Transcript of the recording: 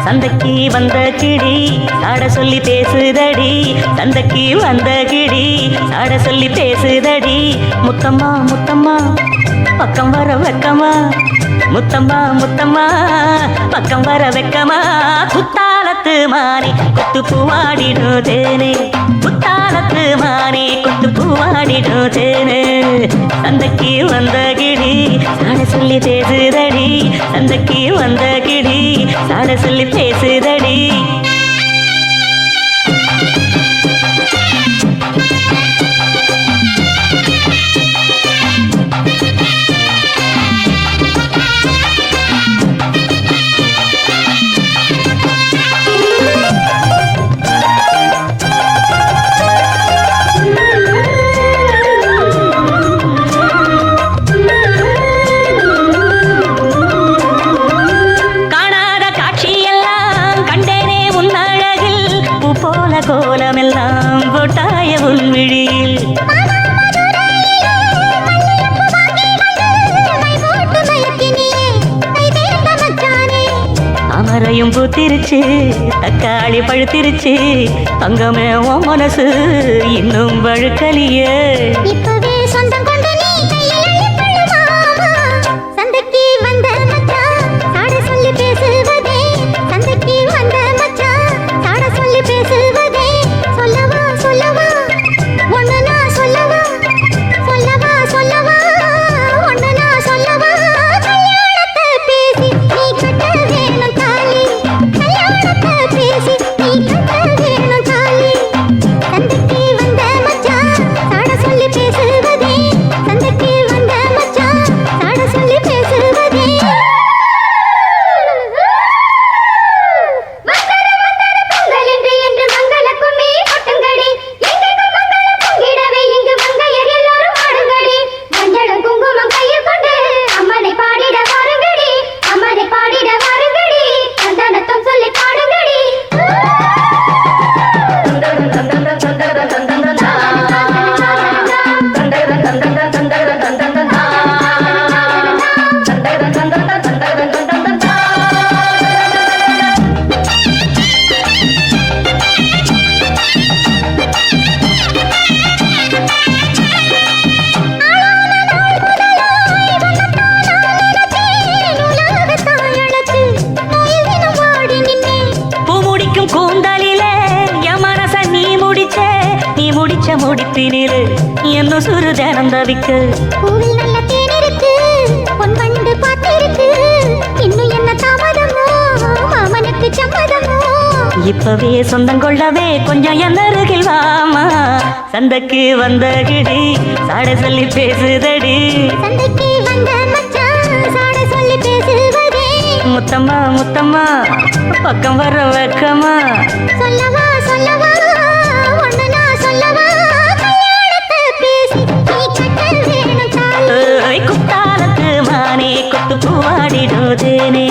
சந்தைக்கு வந்த கிடி சாட சொல்லி பேசுதடி. சந்தைக்கு வந்த கிடி சாட சொல்லி பேசுதடி. முத்தம்மா முத்தம்மா பக்கம் வர வெக்கமா, முத்தம்மா முத்தம்மா பக்கம் வர வெக்கமா. குத்தாலத்து மானே கொத்து பூவாடிடும் தேனே, குத்தாலத்து மானே கொத்து பூவாடிடும் தேனே. சந்தைக்கு வந்த கிடி சாட சொல்லி பேசுதடி. சந்தைக்கு வந்த கிடி சாட சொல்லி பேசுதடி. கோலமெல்லாம் போட்டாய உள்விழியில் அமரையும் பூத்திருச்சு, தக்காளி பழுத்திருச்சு. தங்கமே உன் மனசு இன்னும் வழுக்கலியே. முடிப்பினிலே என்ன சுரு தினம் தவிக்க. பூவில் நல்ல தேன் இருக்கு, பொன் வண்டு பாத்திருக்கு. இன்னும் என்ன தாமதமோ, மாமனுக்கு சம்மதமோ. இப்பவே சொந்தம் கொள்ளவே கொஞ்சம் என் அருகில் வாமா. சந்தைக்கு வந்த கிடி சாட சொல்லி பேசுதடி. சந்தைக்கு வந்த மச்சான் சாட சொல்லி பேசுவதே. முத்தம்மா முத்தம்மா பக்கம் வர வெக்கமா. சொல்லவா சொல்லவா குத்தாலத்து மானே கொத்து பூவாடிடும் தேனே.